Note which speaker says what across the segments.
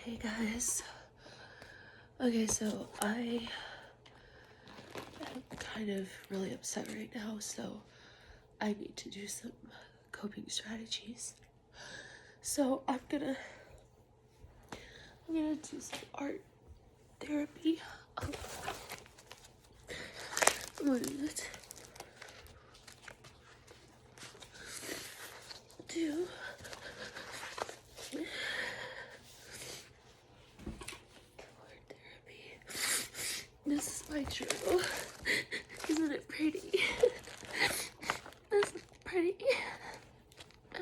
Speaker 1: Hey guys. Okay, so I am kind of really upset right now, so I need to do some coping strategies. So I'm gonna do some art therapy. I'm gonna do art therapy. This is my journal. Isn't it pretty? Isn't it pretty? I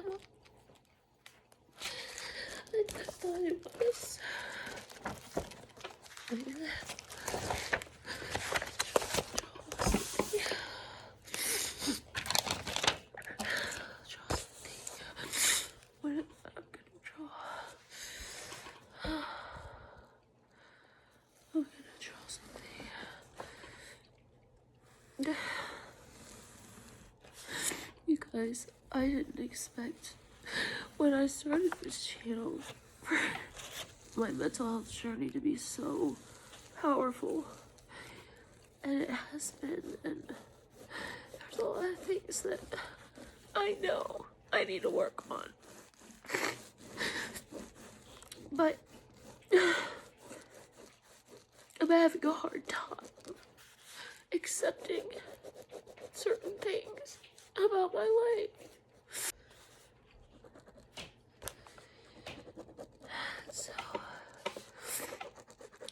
Speaker 1: thought it was. What am I gonna draw? I'm gonna draw something. You guys, I didn't expect when I started this channel for my mental health journey to be so powerful. And it has been, and there's a lot of things that I know I need to work on. But I'm having a hard time accepting certain things about my life. So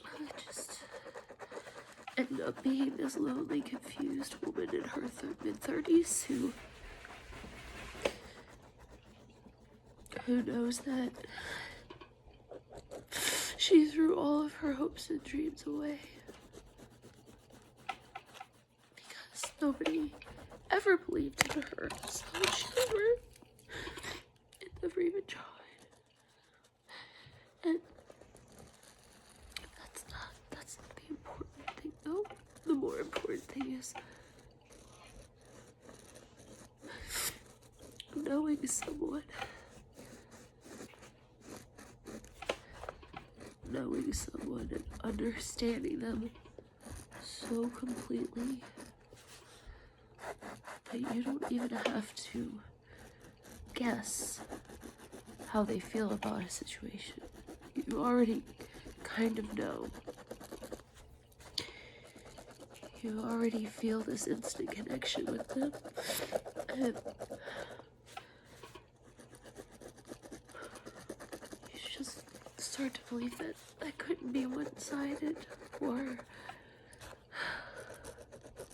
Speaker 1: I just ended up being this lonely, confused woman in her mid-30s who knows that she threw all of her hopes and dreams away because nobody ever believed in her, so she never even tried. And that's not the important thing though. The more important thing is knowing someone and understanding them so completely that you don't even have to guess how they feel about a situation. You already kind of know. You already feel this instant connection with them. And you just start to believe that couldn't be one-sided, or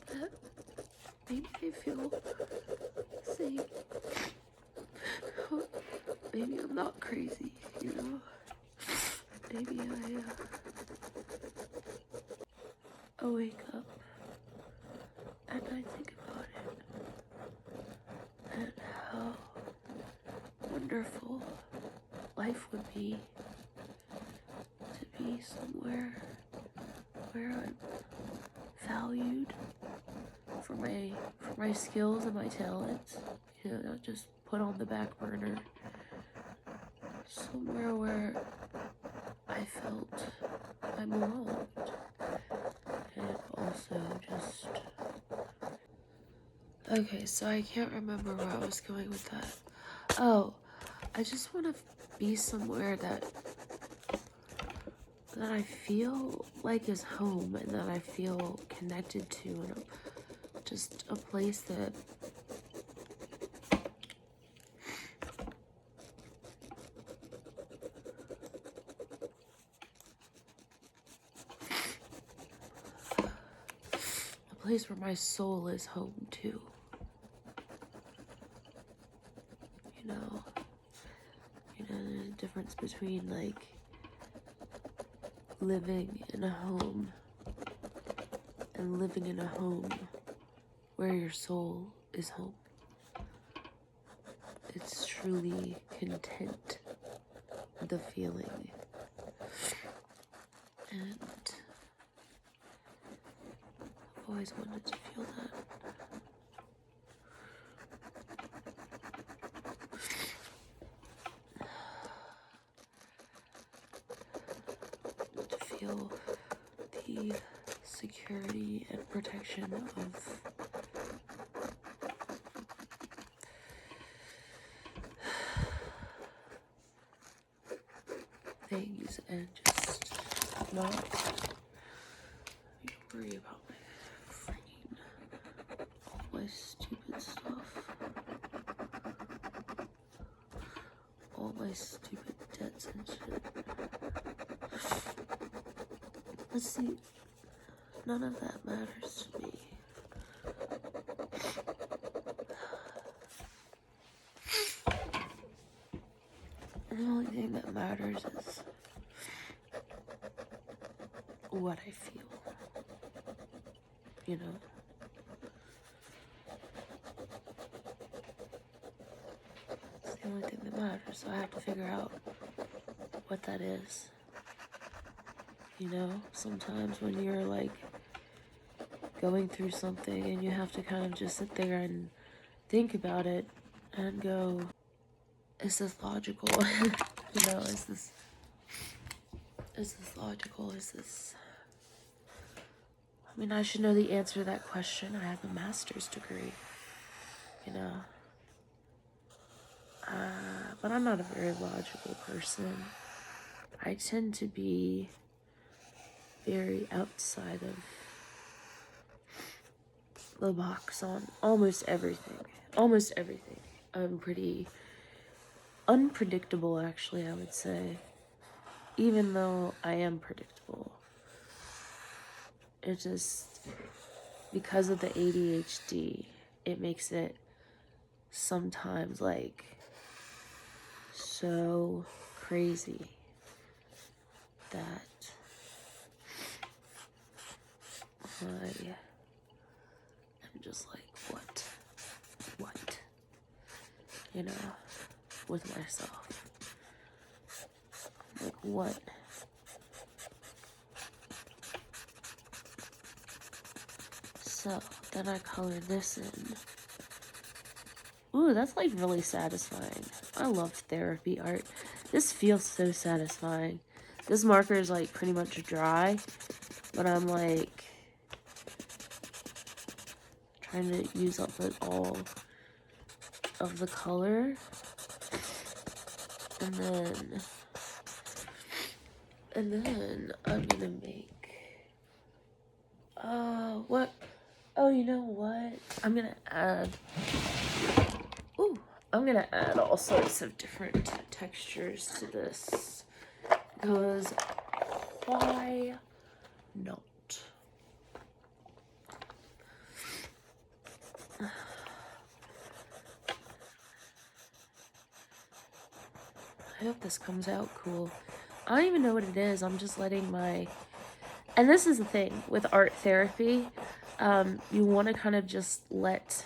Speaker 1: that maybe they feel the same. Maybe I'm not crazy, you know? Maybe I wake up and I think about it and how wonderful life would be to be somewhere where I'm valued for my skills and my talents, you know, not just put on the back burner. Somewhere where I felt I'm loved, and also just... Okay, so I can't remember where I was going with that. Oh, I just want to be somewhere that I feel like is home, and that I feel connected to, and just a place that where my soul is home too. You know the difference between like living in a home and living in a home where your soul is home. It's truly content, the feeling. And I've always wanted to feel that. feel the security and protection of things and just not worry about my stupid stuff, all my stupid debts and shit. Let's see, none of that matters to me. The only thing that matters is what I feel, you know? It's the only thing that matters, so I have to figure out what that is. You know, sometimes when you're like going through something and you have to kind of just sit there and think about it and go, is this logical? You know, is this logical? Is this, I mean, I should know the answer to that question. I have a master's degree, you know. But I'm not a very logical person. I tend to be very outside of the box on almost everything. Almost everything. I'm pretty unpredictable, actually, I would say. Even though I am predictable. It just, because of the ADHD, it makes it sometimes like so crazy that I'm just like, what, you know, with myself, like, what, so, then I colored this in. Ooh, that's like really satisfying. I love therapy art. This feels so satisfying. This marker is like pretty much dry, but I'm like trying to use up all of the color. And then I'm gonna make, what? Oh, you know what? I'm gonna add all sorts of different textures to this, because why not? I hope this comes out cool. I don't even know what it is. I'm just letting my, and this is the thing with art therapy, you want to kind of just let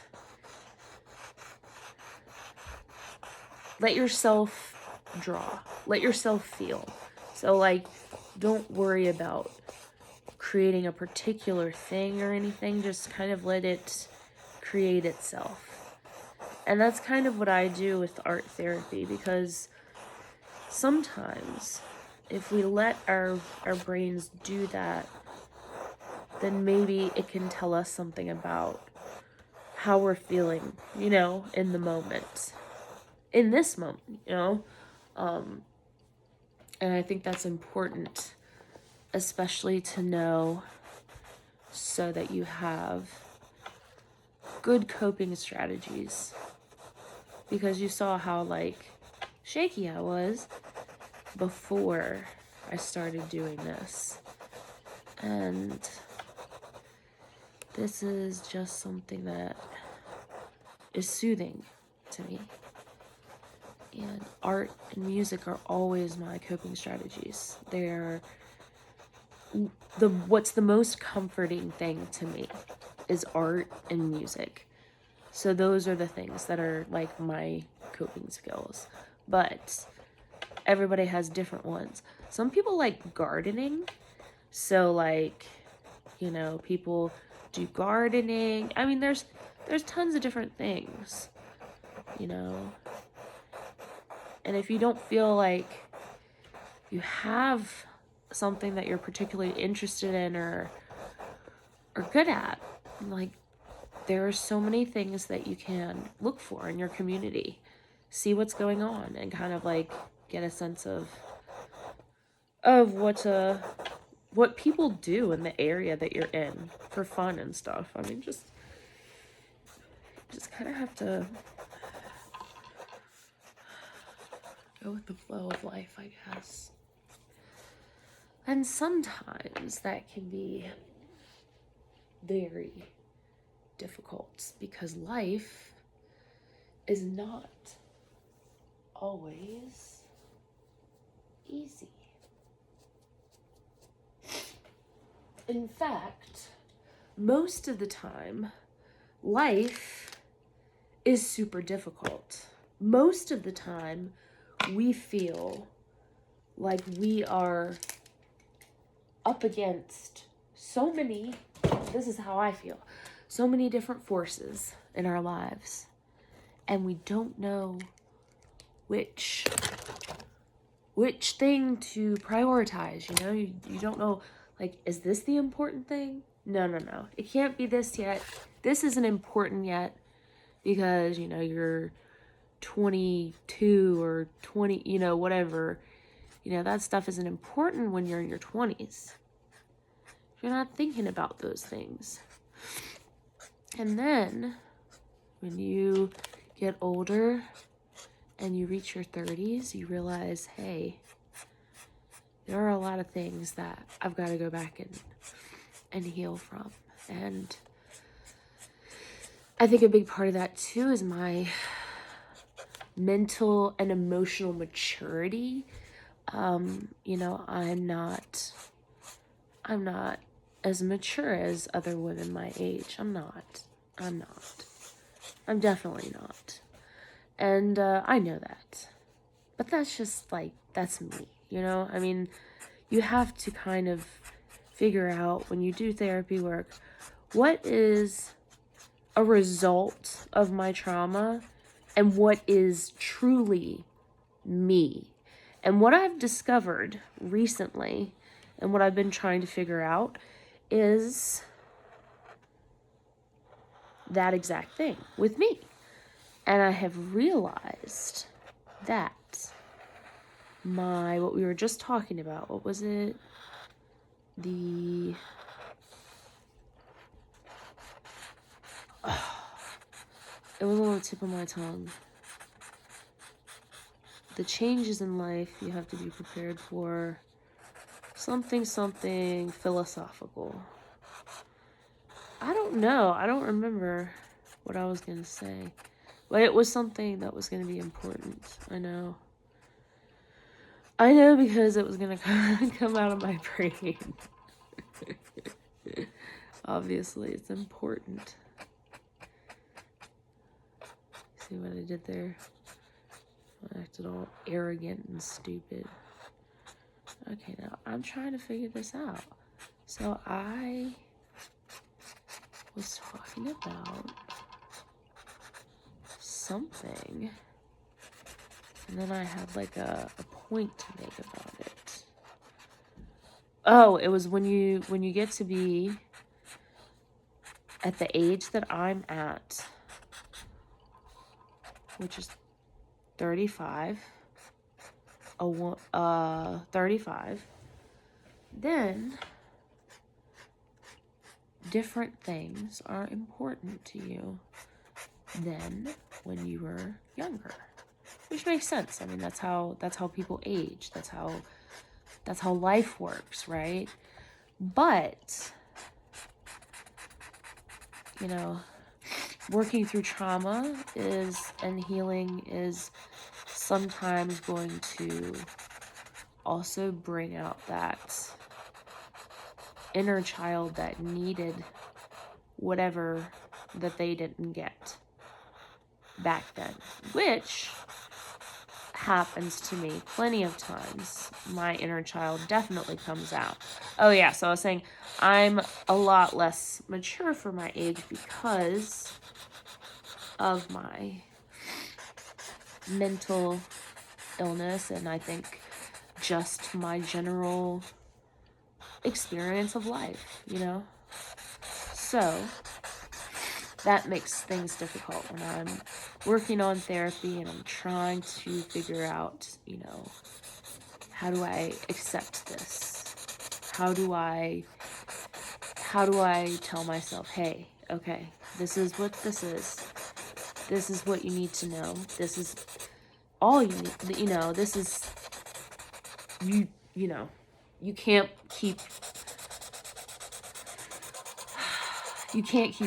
Speaker 1: yourself draw, let yourself feel. So like, don't worry about creating a particular thing or anything, just kind of let it create itself. And that's kind of what I do with art therapy, because sometimes if we let our brains do that, then maybe it can tell us something about how we're feeling, you know, in the moment, in this moment, you know. And I think that's important, especially to know, so that you have good coping strategies, because you saw how like shaky I was before I started doing this, and this is just something that is soothing to me. And art and music are always my coping strategies. They're what's the most comforting thing to me is art and music. So those are the things that are like my coping skills. But everybody has different ones. Some people like gardening. So like, you know, people do gardening. I mean, there's tons of different things, you know. And if you don't feel like you have something that you're particularly interested in or good at. Like, there are so many things that you can look for in your community. See what's going on and kind of like get a sense of what people do in the area that you're in for fun and stuff. I mean, just kind of have to go with the flow of life, I guess. And sometimes that can be very difficult because life is not always easy. In fact, most of the time, life is super difficult. Most of the time, we feel like we are up against so many, this is how I feel, so many different forces in our lives. And we don't know which thing to prioritize, you know? You don't know, like, is this the important thing? No. It can't be this yet. This isn't important yet because, you know, you're 22 or 20, you know, whatever. You know, that stuff isn't important when you're in your 20s. You're not thinking about those things. And then when you get older and you reach your 30s, you realize, hey, there are a lot of things that I've got to go back and heal from. And I think a big part of that too is my mental and emotional maturity. You know, I'm not as mature as other women my age. I'm definitely not. And I know that. But that's just like, that's me, you know? I mean, you have to kind of figure out when you do therapy work, what is a result of my trauma and what is truly me. And what I've discovered recently and what I've been trying to figure out is that exact thing with me. And I have realized that what we were just talking about, what was it? It was on the tip of my tongue. The changes in life you have to be prepared for. Something philosophical. I don't know. I don't remember what I was going to say. But it was something that was going to be important. I know because it was going to come out of my brain. Obviously, it's important. See what I did there? I acted all arrogant and stupid. Okay, now I'm trying to figure this out. So I was talking about something, and then I had like a point to make about it. Oh, it was when you get to be at the age that I'm at, which is 35, 35, then different things are important to you than when you were younger, which makes sense. I mean, that's how people age. That's how life works, right? But, you know, working through trauma and healing is sometimes going to also bring out that inner child that needed whatever that they didn't get back then, which happens to me plenty of times. My inner child definitely comes out. Oh yeah, so I was saying I'm a lot less mature for my age because of my mental illness, and I think just my general experience of life, you know? So that makes things difficult when I'm working on therapy and I'm trying to figure out, you know, how do I accept this? How do I tell myself, hey, okay, this is what this is. This is what you need to know. This is all you need, you know, this is, you know, you can't keep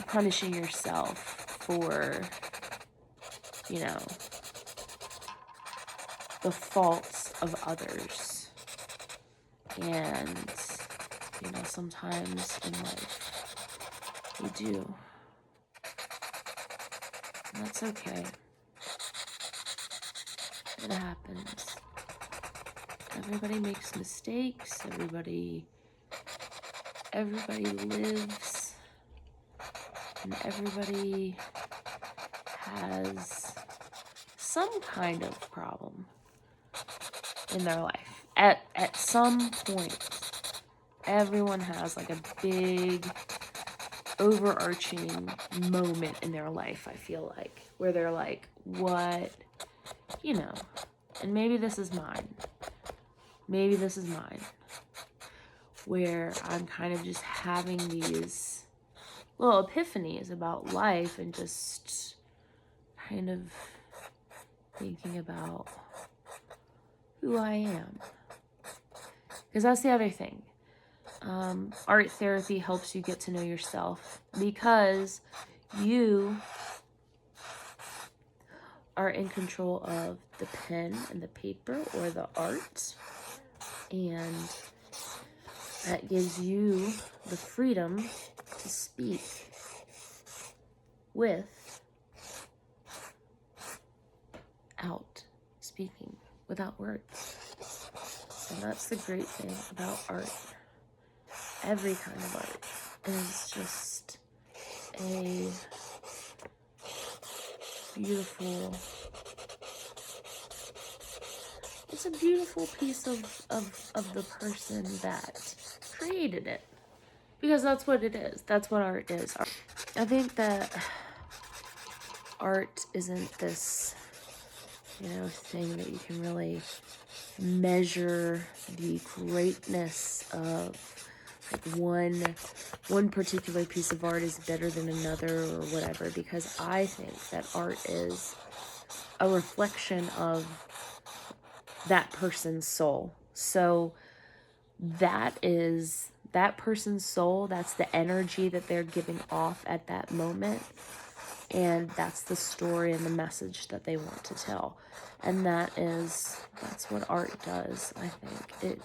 Speaker 1: punishing yourself for, you know, the faults of others. And, you know, sometimes in life, we do. And that's okay. It happens. Everybody makes mistakes. Everybody lives. And everybody has some kind of problem in their life. At some point, everyone has like a big overarching moment in their life, I feel like, where they're like, what, you know, and maybe this is mine. Maybe this is mine. Where I'm kind of just having these little epiphanies about life and just kind of thinking about who I am. Because that's the other thing. Art therapy helps you get to know yourself because you are in control of the pen and the paper or the art, and that gives you the freedom to speak without speaking, without words. And that's the great thing about art. Every kind of art is just a beautiful, it's a beautiful piece of the person that created it. Because that's what it is. That's what art is. I think that art isn't this, you know, thing that you can really measure the greatness of. Like one particular piece of art is better than another or whatever, because I think that art is a reflection of that person's soul. So that is that person's soul, that's the energy that they're giving off at that moment, and that's the story and the message that they want to tell. And that's what art does, I think.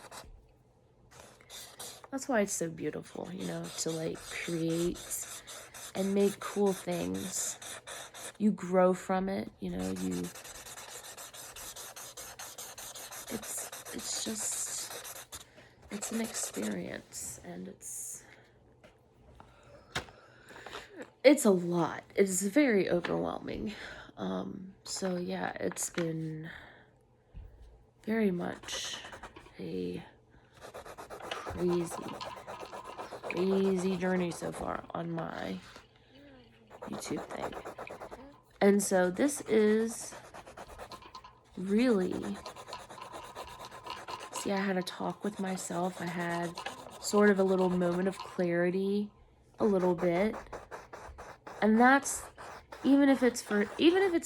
Speaker 1: That's why it's so beautiful, you know, to like create and make cool things. You grow from it, you know, it's just, it's an experience, and it's a lot. It's very overwhelming. So yeah, it's been very much a crazy journey so far on my YouTube thing. And so this is really, see, I had a talk with myself. I had sort of a little moment of clarity, a little bit. And that's, even if it's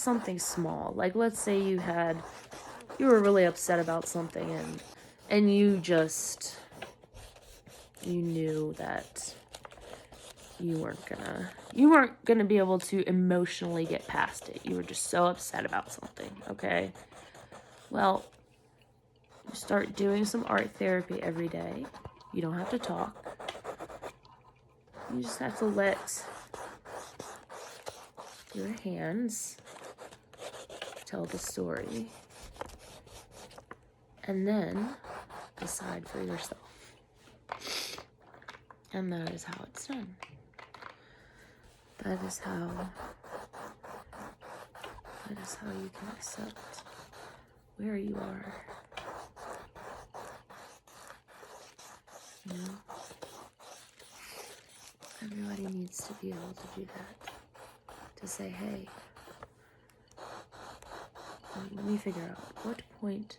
Speaker 1: something small, like let's say you were really upset about something and you knew that you weren't gonna be able to emotionally get past it. You were just so upset about something, okay? Well, you start doing some art therapy every day. You don't have to talk. You just have to let your hands tell the story, and then decide for yourself. And that is how it's done. That is how you can accept where you are. You know? Everybody needs to be able to do that. To say, hey, let me figure out what point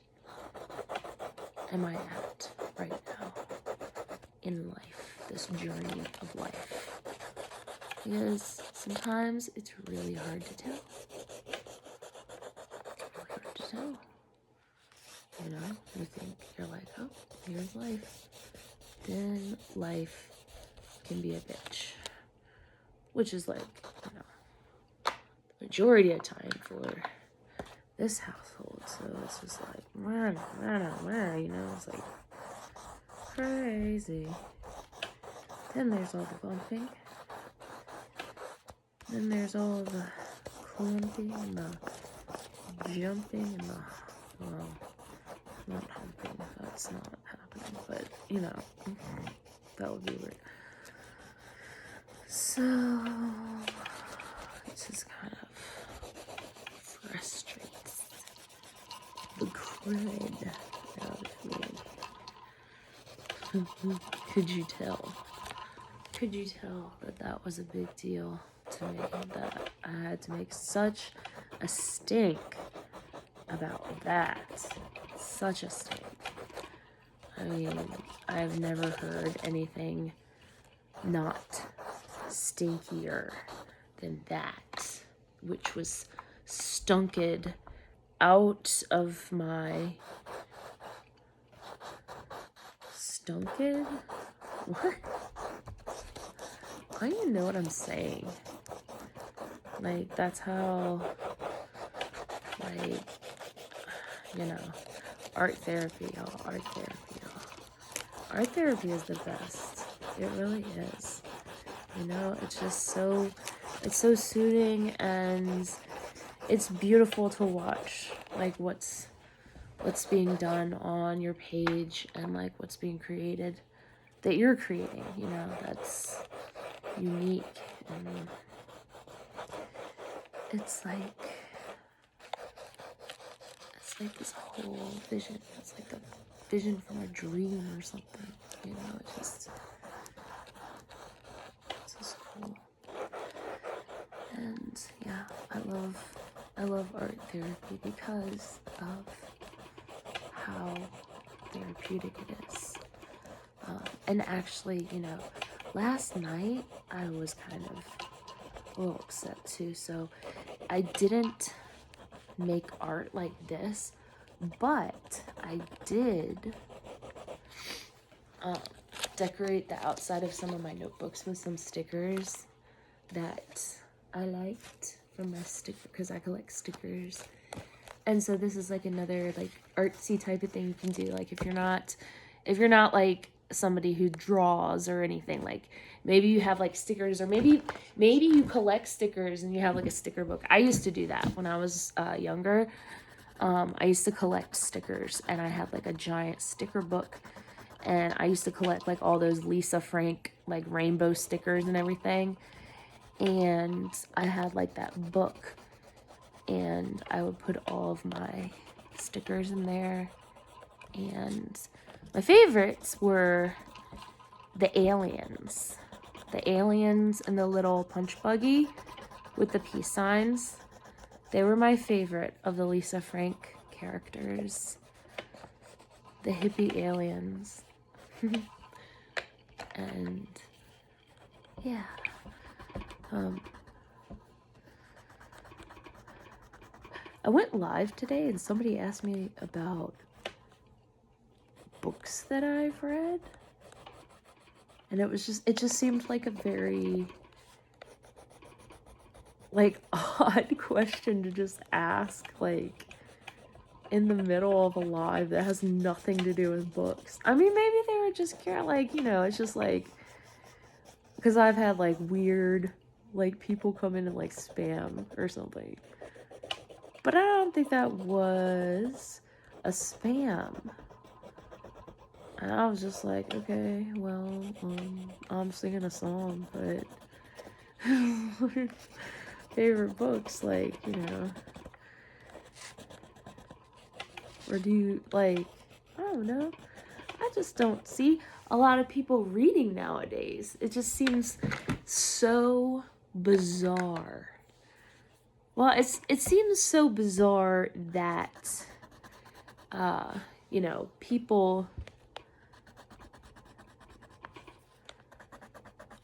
Speaker 1: am I at right now in life, this journey of life. Because sometimes it's really hard to tell. Really hard to tell. You know, you think you're like, oh, here's life. Then life can be a bitch. Which is like, you know, the majority of time for this household. So it's just like, you know, it's like crazy. Then there's all the bumping. Then there's all the clumping and the jumping and the, well, not humping. That's not happening. But, you know, that would be weird. So, it just kind of frustrates the crud out of me. Could you tell? Could you tell that that was a big deal to me? That I had to make such a stink about that. Such a stink. I mean, I've never heard anything not stinkier than that, which was stunked out of my... Stunked? What? I don't even know what I'm saying. Like, that's how, like, you know, art therapy, y'all. Art therapy, y'all. Art therapy is the best. It really is. You know, it's just so, it's so soothing, and it's beautiful to watch, like, what's being done on your page, and like what's being created that you're creating, you know, that's unique. And it's like this whole vision. It's like a vision from a dream or something, you know. It's just cool. And yeah, I love art therapy because of how therapeutic it is. And actually, you know, last night I was kind of a little upset too. So I didn't make art like this, but I did decorate the outside of some of my notebooks with some stickers that I liked from my sticker, because I collect stickers. And so this is like another like artsy type of thing you can do. Like if you're not like somebody who draws or anything, like maybe you have like stickers, or maybe you collect stickers and you have like a sticker book. I used to do that when I was younger. I used to collect stickers, and I had like a giant sticker book, and I used to collect like all those Lisa Frank like rainbow stickers and everything. And I had like that book, and I would put all of my stickers in there. And my favorites were the aliens. The aliens and the little punch buggy with the peace signs. They were my favorite of the Lisa Frank characters. The hippie aliens. And yeah. I went live today and somebody asked me about books that I've read. And it just seemed like a very like odd question to just ask, like in the middle of a live that has nothing to do with books. I mean, maybe they were just like, you know, it's just like, because I've had like weird like people come in and like spam or something. But I don't think that was a spam. And I was just like, okay, well, I'm singing a song, but favorite books, like, you know, or do you, like, I don't know. I just don't see a lot of people reading nowadays. It just seems so bizarre. Well, it seems so bizarre that, you know, people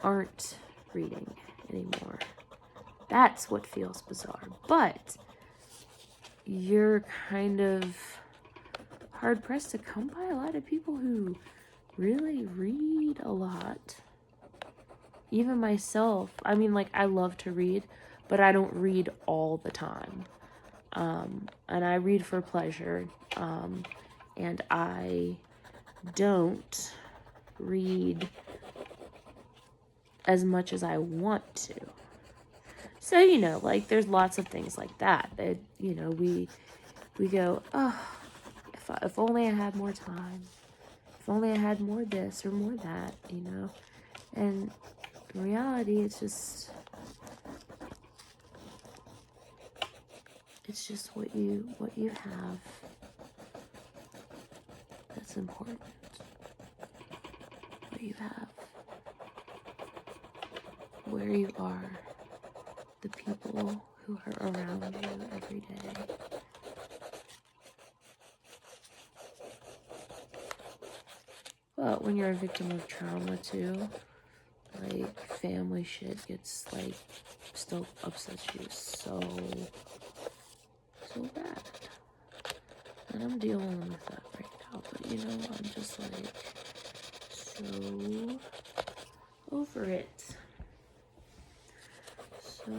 Speaker 1: aren't reading anymore. That's what feels bizarre. But you're kind of hard pressed to come by a lot of people who really read a lot. Even myself, I mean, like, I love to read, but I don't read all the time. And I read for pleasure. And I don't read as much as I want to. So, you know, like, there's lots of things like that, you know, we go, oh, if only I had more time. If only I had more this or more that, you know. And in reality, it's just what you have that's important. What you have, where you are, the people who are around you every day. But when you're a victim of trauma too, like, family shit gets, like, still upsets you so bad. And I'm dealing with that right now, but you know, I'm just like so over it. So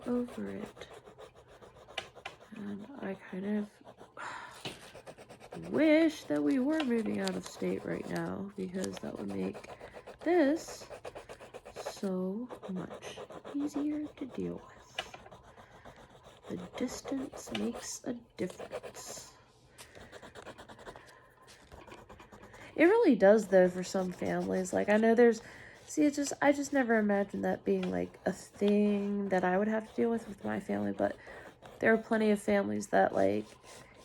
Speaker 1: over it. And I kind of wish that we were moving out of state right now, because that would make this so much easier to deal with. The distance makes a difference. It really does, though, for some families. Like, I know there's, I just never imagined that being, like, a thing that I would have to deal with my family, but there are plenty of families that, like,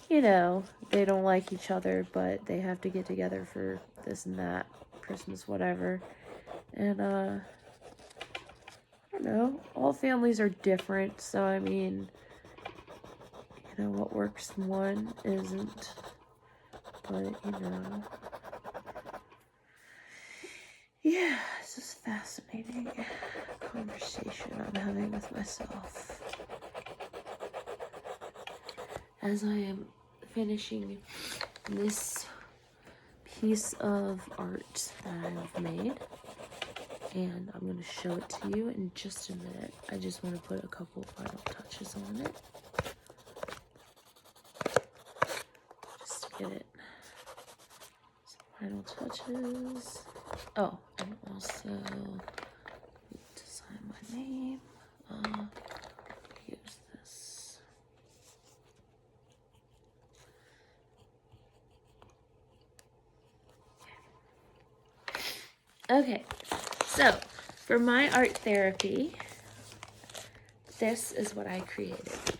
Speaker 1: you know, they don't like each other, but they have to get together for this and that, Christmas, whatever. And, I don't know, all families are different, so, I mean, you know, what works in one isn't, but, you know. Yeah, this is fascinating conversation I'm having with myself as I am finishing this piece of art that I've made, and I'm going to show it to you in just a minute. I just want to put a couple final touches on it, just to get it some final touches. Oh, and also to sign my name. Use this. Okay, so for my art therapy, this is what I created.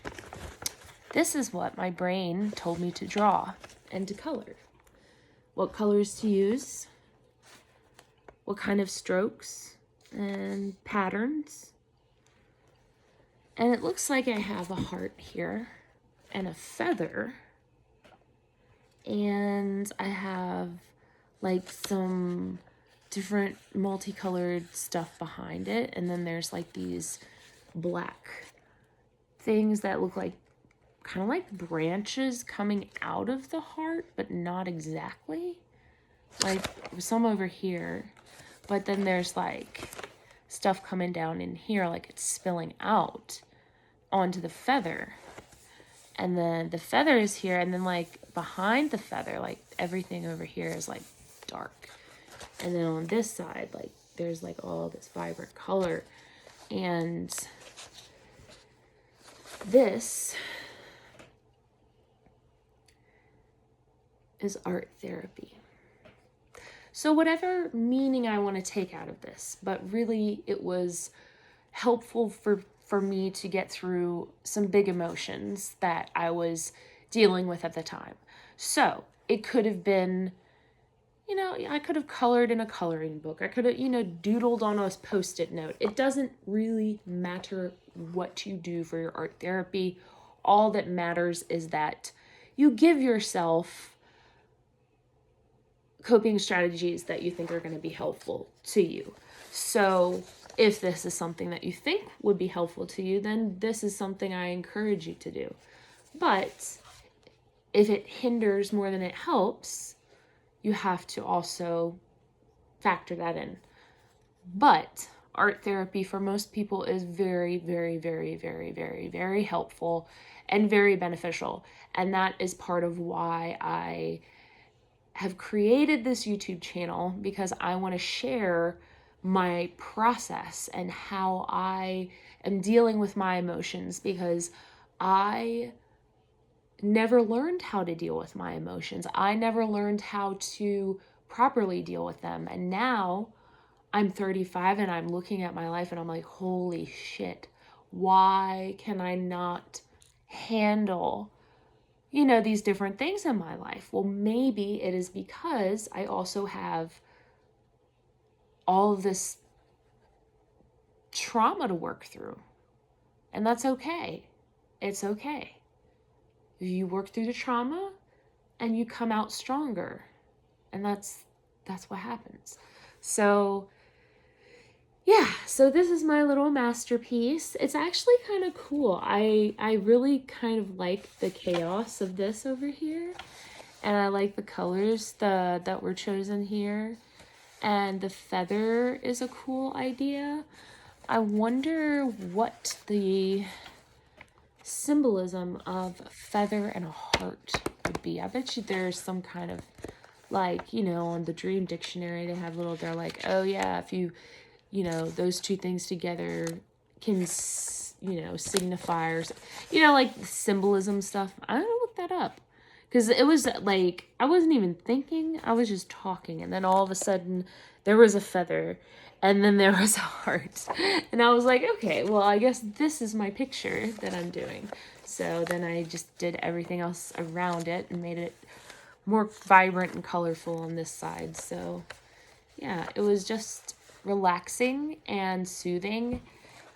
Speaker 1: This is what my brain told me to draw and to color. What colors to use, what kind of strokes and patterns. And it looks like I have a heart here and a feather. And I have, like, some different multicolored stuff behind it. And then there's, like, these black things that look like kind of like branches coming out of the heart, but not exactly. Like, some over here, but then there's, like, stuff coming down in here, like it's spilling out onto the feather. And then the feather is here, and then, like, behind the feather, like, everything over here is, like, dark. And then on this side, like, there's, like, all this vibrant color. And this is art therapy. So whatever meaning I want to take out of this, but really it was helpful for me to get through some big emotions that I was dealing with at the time. So it could have been,
Speaker 2: you know, I could have colored in a coloring book. I could have, you know, doodled on a Post-it note. It doesn't really matter what you do for your art therapy. All that matters is that you give yourself coping strategies that you think are going to be helpful to you. So if this is something that you think would be helpful to you, then this is something I encourage you to do. But if it hinders more than it helps, you have to also factor that in. But art therapy for most people is very, very, very, very, very, very helpful and very beneficial. And that is part of why I have created this YouTube channel, because I want to share my process and how I am dealing with my emotions, because I never learned how to deal with my emotions. I never learned how to properly deal with them. And now I'm 35 and I'm looking at my life and I'm like, holy shit, why can I not handle, you know, these different things in my life? Well, maybe it is because I also have all of this trauma to work through. And that's okay. It's okay. You work through the trauma and you come out stronger. And that's what happens. So yeah, so this is my little masterpiece. It's actually kind of cool. I really kind of like the chaos of this over here. And I like the colors that were chosen here. And the feather is a cool idea. I wonder what the symbolism of a feather and a heart would be. I bet you there's some kind of, like, you know, on the Dream Dictionary they have little, they're like, oh yeah, if you know, those two things together can, you know, signify, or, you know, like symbolism stuff. I'm gonna look that up, because it was like, I wasn't even thinking, I was just talking, and then all of a sudden there was a feather and then there was a heart, and I was like, okay, well, I guess this is my picture that I'm doing. So then I just did everything else around it and made it more vibrant and colorful on this side. So yeah, it was just relaxing and soothing.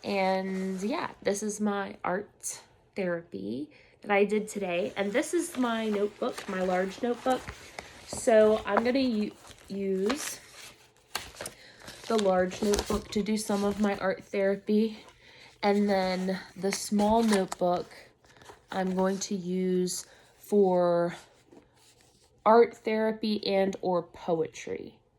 Speaker 2: And yeah, this is my art therapy that I did today. And this is my notebook, my large notebook. So I'm going to use the large notebook to do some of my art therapy. And then the small notebook I'm going to use for art therapy and or poetry.